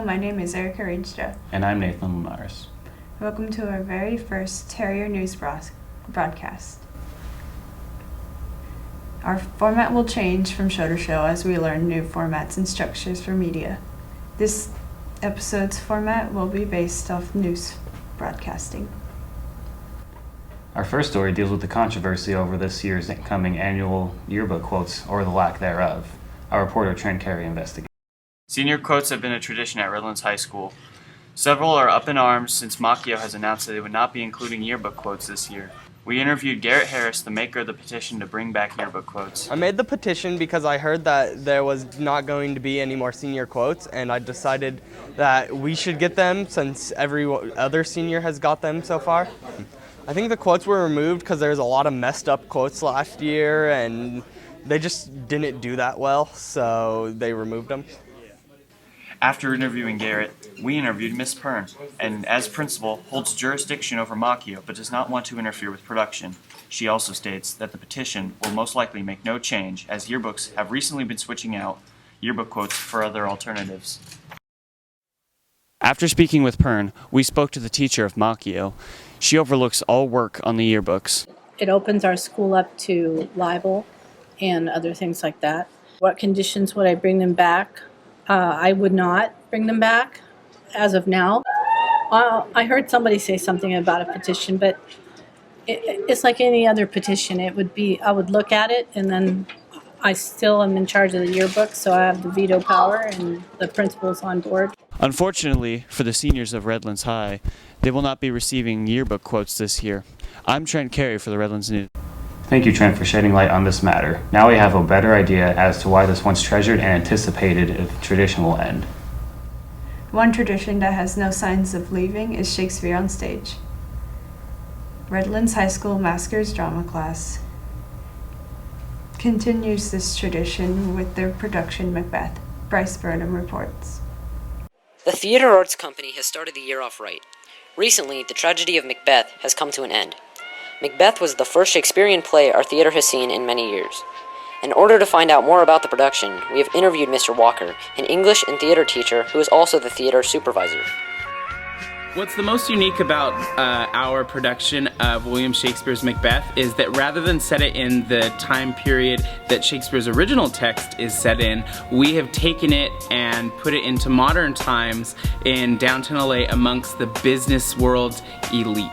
my name is Erica Rienstra. And I'm Nathan Linares. Welcome to our very first Terrier News broadcast. Our format will change from show to show as we learn new formats and structures for media. This episode's format will be based off news broadcasting. Our first story deals with the controversy over this year's incoming annual yearbook quotes, or the lack thereof. Our reporter Trent Carey investigated. Senior quotes have been a tradition at Redlands High School. Several are up in arms since Macchio has announced that they would not be including yearbook quotes this year. We interviewed Garrett Harris, the maker of the petition to bring back yearbook quotes. I made the petition because I heard that there was not going to be any more senior quotes, and I decided that we should get them since every other senior has got them so far. I think the quotes were removed because there's a lot of messed up quotes last year, and they just didn't do that well, so they removed them. After interviewing Garrett, we interviewed Miss Pern, and as principal, holds jurisdiction over Macchio but does not want to interfere with production. She also states that the petition will most likely make no change, as yearbooks have recently been switching out yearbook quotes for other alternatives. After speaking with Pern, we spoke to the teacher of Macchio. She overlooks all work on the yearbooks. It opens our school up to libel and other things like that. What conditions would I bring them back? I would not bring them back as of now. I heard somebody say something about a petition, but it's like any other petition. It would be, I would look at it, and then I still am in charge of the yearbook, so I have the veto power, and the principal's on board. Unfortunately, for the seniors of Redlands High, they will not be receiving yearbook quotes this year. I'm Trent Carey for the Redlands News. Thank you, Trent, for shedding light on this matter. Now we have a better idea as to why this once treasured and anticipated tradition will end. One tradition that has no signs of leaving is Shakespeare on stage. Redlands High School Maskers drama class continues this tradition with their production Macbeth. Bryce Burnham reports. The Theater Arts Company has started the year off right. Recently, the tragedy of Macbeth has come to an end. Macbeth was the first Shakespearean play our theater has seen in many years. In order to find out more about the production, we have interviewed Mr. Walker, an English and theater teacher who is also the theater supervisor. What's the most unique about our production of William Shakespeare's Macbeth is that rather than set it in the time period that Shakespeare's original text is set in, we have taken it and put it into modern times in downtown LA amongst the business world's elite.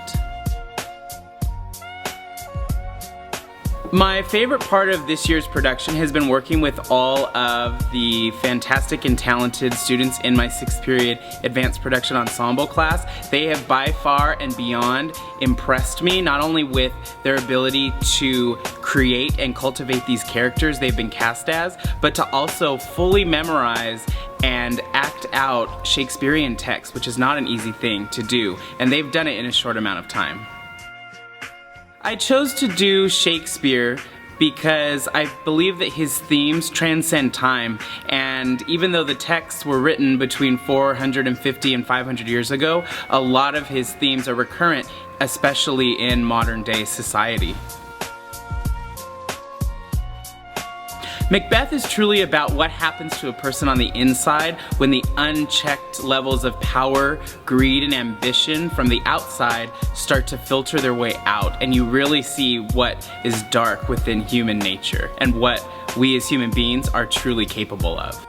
My favorite part of this year's production has been working with all of the fantastic and talented students in my 6th period advanced production ensemble class. They have by far and beyond impressed me, not only with their ability to create and cultivate these characters they've been cast as, but to also fully memorize and act out Shakespearean text, which is not an easy thing to do, and they've done it in a short amount of time. I chose to do Shakespeare because I believe that his themes transcend time, and even though the texts were written between 450 and 500 years ago, a lot of his themes are recurrent, especially in modern day society. Macbeth is truly about what happens to a person on the inside when the unchecked levels of power, greed, and ambition from the outside start to filter their way out, and you really see what is dark within human nature and what we as human beings are truly capable of.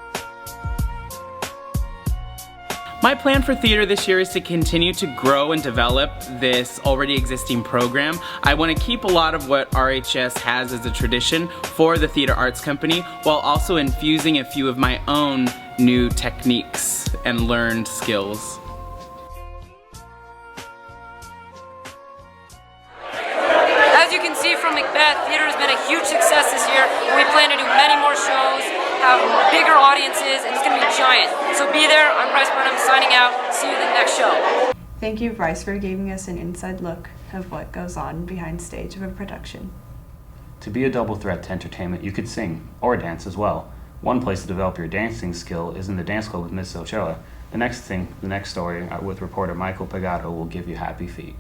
My plan for theater this year is to continue to grow and develop this already existing program. I want to keep a lot of what RHS has as a tradition for the Theater Arts Company, while also infusing a few of my own new techniques and learned skills. As you can see from Macbeth, theater has been a huge success this year. We plan to do many more shows, have bigger audiences, and it's going to be giant. So be there. I'm Bryce Burnham signing out. See you in the next show. Thank you, Bryce, for giving us an inside look of what goes on behind stage of a production. To be a double threat to entertainment, you could sing or dance as well. One place to develop your dancing skill is in the dance club with Miss Ochoa. The next story with reporter Michael Pagato will give you happy feet.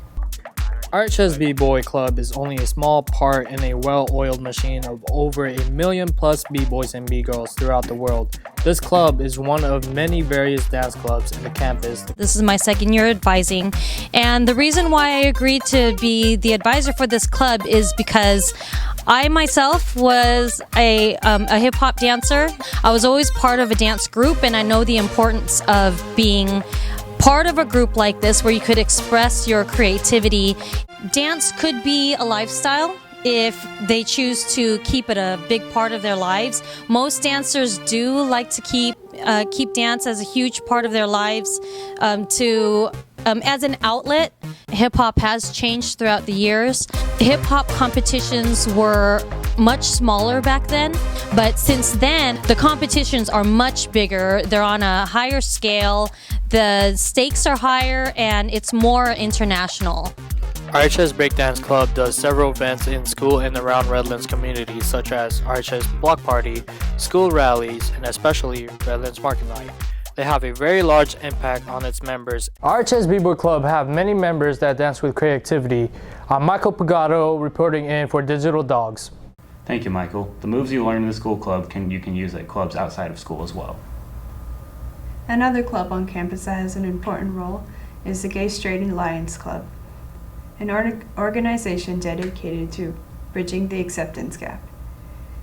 Arches B-Boy Club is only a small part in a well-oiled machine of over 1 million plus B-boys and B-girls throughout the world. This club is one of many various dance clubs in the campus. This is my second year advising, and the reason why I agreed to be the advisor for this club is because I myself was a hip-hop dancer. I was always part of a dance group, and I know the importance of being part of a group like this where you could express your creativity. Dance could be a lifestyle if they choose to keep it a big part of their lives. Most dancers do like to keep dance as a huge part of their lives as an outlet. Hip-hop has changed throughout the years. Hip-hop competitions were much smaller back then, but since then, the competitions are much bigger. They're on a higher scale, the stakes are higher, and it's more international. Arches Breakdance Club does several events in school and around Redlands community, such as Arches Block Party, school rallies, and especially Redlands Market Night. They have a very large impact on its members. Arches B-Boy Club have many members that dance with creativity. I'm Michael Pagato reporting in for Digital Dogs. Thank you, Michael. The moves you learn in the school club you can use at clubs outside of school as well. Another club on campus that has an important role is the Gay Straight Alliance Club, an organization dedicated to bridging the acceptance gap.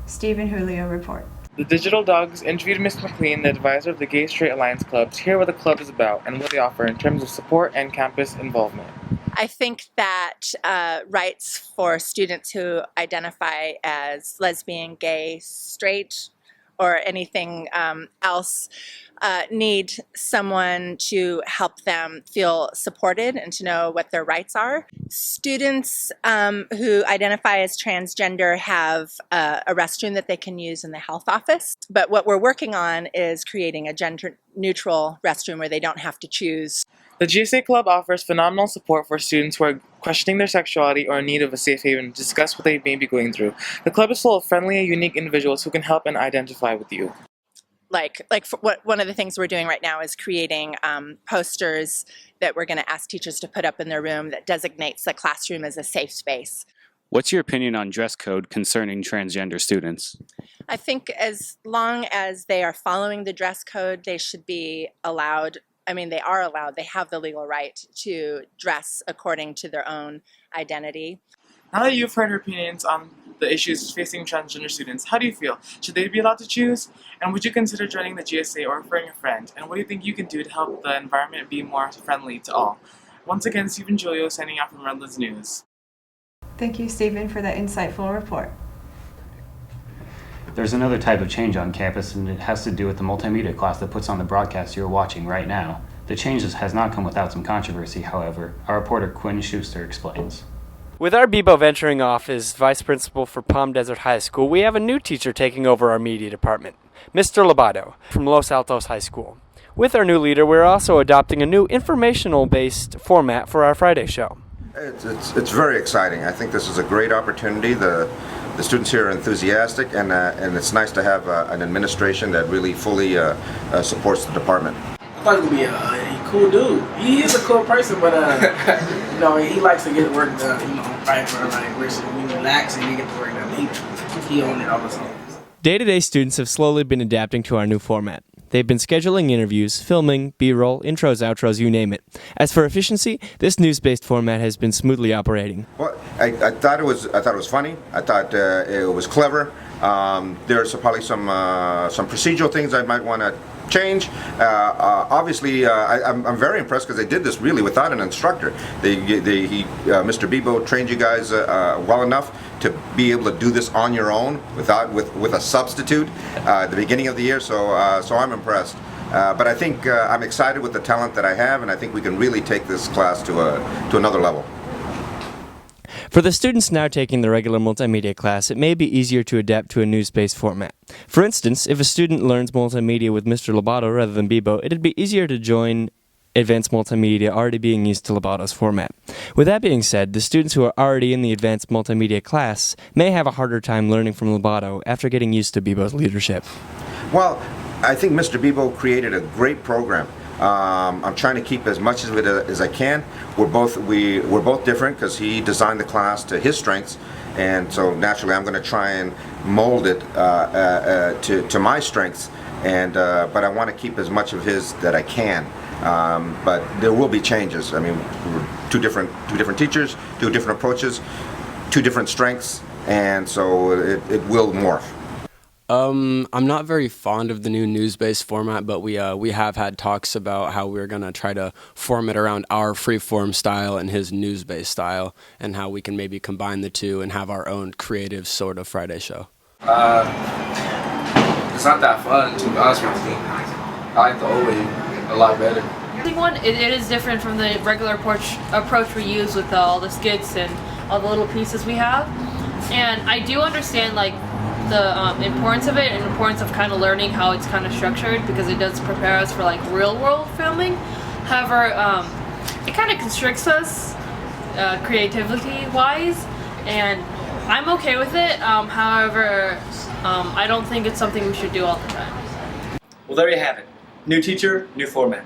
Steve and Julio report. The Digital Dogs interviewed Ms. McLean, the advisor of the Gay Straight Alliance Club, to hear what the club is about and what they offer in terms of support and campus involvement. I think that rights for students who identify as lesbian, gay, straight, or anything else need someone to help them feel supported and to know what their rights are. Students who identify as transgender have a restroom that they can use in the health office, but what we're working on is creating a gender-neutral restroom where they don't have to choose. The GSA Club offers phenomenal support for students who are questioning their sexuality or in need of a safe haven to discuss what they may be going through. The club is full of friendly and unique individuals who can help and identify with you. One of the things we're doing right now is creating posters that we're going to ask teachers to put up in their room that designates the classroom as a safe space. What's your opinion on dress code concerning transgender students? I think as long as they are following the dress code, they should be allowed. I mean, they are allowed. They have the legal right to dress according to their own identity. Now that you've heard her opinions on the issues facing transgender students, how do you feel? Should they be allowed to choose? And would you consider joining the GSA or referring a friend? And what do you think you can do to help the environment be more friendly to all? Once again, Stephen Julio signing out from Redlands News. Thank you, Stephen, for that insightful report. There's another type of change on campus, and it has to do with the multimedia class that puts on the broadcast you're watching right now. The changes has not come without some controversy, however. Our reporter Quinn Schuster explains. With our Bebo venturing off as vice principal for Palm Desert High School, we have a new teacher taking over our media department, Mr. Lobato from Los Altos High School. With our new leader, we're also adopting a new informational-based format for our Friday show. It's very exciting. I think this is a great opportunity. The students here are enthusiastic, and it's nice to have an administration that really fully supports the department. I thought he would be a cool dude. He is a cool person, but you know, he likes to get the work done. You know, right for like we relax and we get the work done. He owned it all the time. Day-to-day students have slowly been adapting to our new format. They've been scheduling interviews, filming, B-roll, intros, outros, you name it. As for efficiency, this news-based format has been smoothly operating. Well, I thought it was funny. I thought it was clever. There's probably some procedural things I might want to change. Obviously, I'm very impressed because they did this really without an instructor. Mr. Bebo trained you guys well enough to be able to do this on your own with a substitute at the beginning of the year. So I'm impressed. But I think I'm excited with the talent that I have, and I think we can really take this class to another level. For the students now taking the regular multimedia class, it may be easier to adapt to a news-based format. For instance, if a student learns multimedia with Mr. Lobato rather than Bebo, it'd be easier to join advanced multimedia already being used to Lobato's format. With that being said, the students who are already in the advanced multimedia class may have a harder time learning from Lobato after getting used to Bebo's leadership. Well, I think Mr. Bebo created a great program. I'm trying to keep as much of it as I can. We're both different because he designed the class to his strengths, and so naturally I'm going to try and mold it to my strengths. And but I want to keep as much of his that I can. But there will be changes. I mean, we're two different teachers, two different approaches, two different strengths, and so it will morph. I'm not very fond of the new news-based format, but we have had talks about how we're gonna try to form it around our free-form style and his news-based style, and how we can maybe combine the two and have our own creative sort of Friday show. It's not that fun, to be honest with you. I like the old way a lot better. I think it is different from the regular approach we use with all the skits and all the little pieces we have. And I do understand like the importance of it and importance of kind of learning how it's kind of structured, because it does prepare us for like real world filming. However, it kind of constricts us creativity wise, and I'm okay with it. However, I don't think it's something we should do all the time. Well, there you have it. New teacher, new format.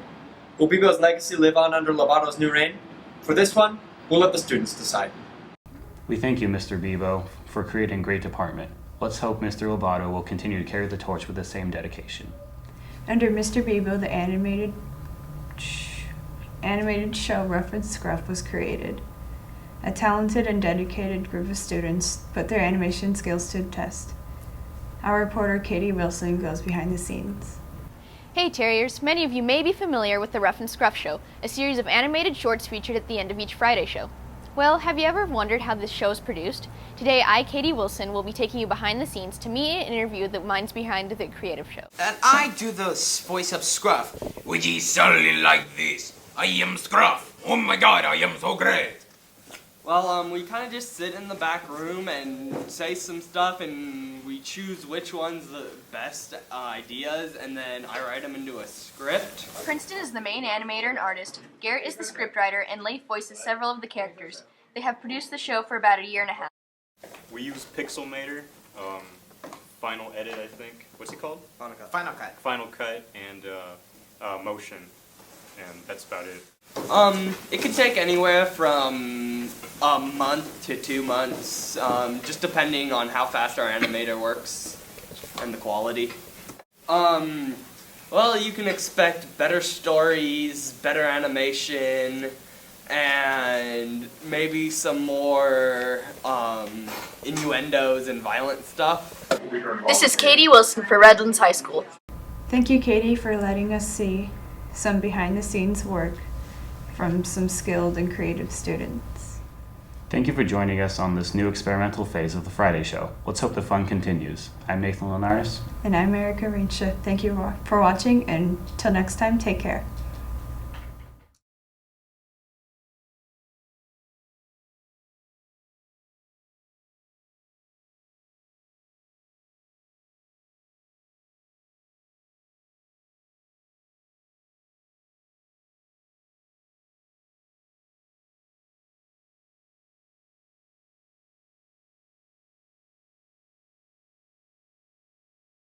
Will Bibo's legacy live on under Lobato's new reign? For this one, we'll let the students decide. We thank you, Mr. Bibo, for creating a great department. Let's hope Mr. Lobato will continue to carry the torch with the same dedication. Under Mr. Bibo, the animated show Reference Scruff was created. A talented and dedicated group of students put their animation skills to the test. Our reporter Katie Wilson goes behind the scenes. Hey Terriers, many of you may be familiar with the Rough and Scruff Show, a series of animated shorts featured at the end of each Friday show. Well, have you ever wondered how this show is produced? Today, I, Katie Wilson, will be taking you behind the scenes to meet and interview the minds behind the creative show. And I do the voice of Scruff, which is solely like this. I am Scruff. Oh my god, I am so great. Well, we kind of just sit in the back room and say some stuff, and we choose which one's the best ideas, and then I write them into a script. Princeton is the main animator and artist, Garrett is the scriptwriter, and Leif voices several of the characters. They have produced the show for about a year and a half. We use Pixelmator, Final Edit, I think. What's it called? Final Cut. Final Cut, and Motion, and that's about it. It could take anywhere from a month to 2 months, just depending on how fast our animator works and the quality. Well, you can expect better stories, better animation, and maybe some more innuendos and violent stuff. This is Katie Wilson for Redlands High School. Thank you, Katie, for letting us see some behind-the-scenes work from some skilled and creative students. Thank you for joining us on this new experimental phase of the Friday Show. Let's hope the fun continues. I'm Nathan Linares. And I'm Erica Rinsha. Thank you for watching, and till next time, take care.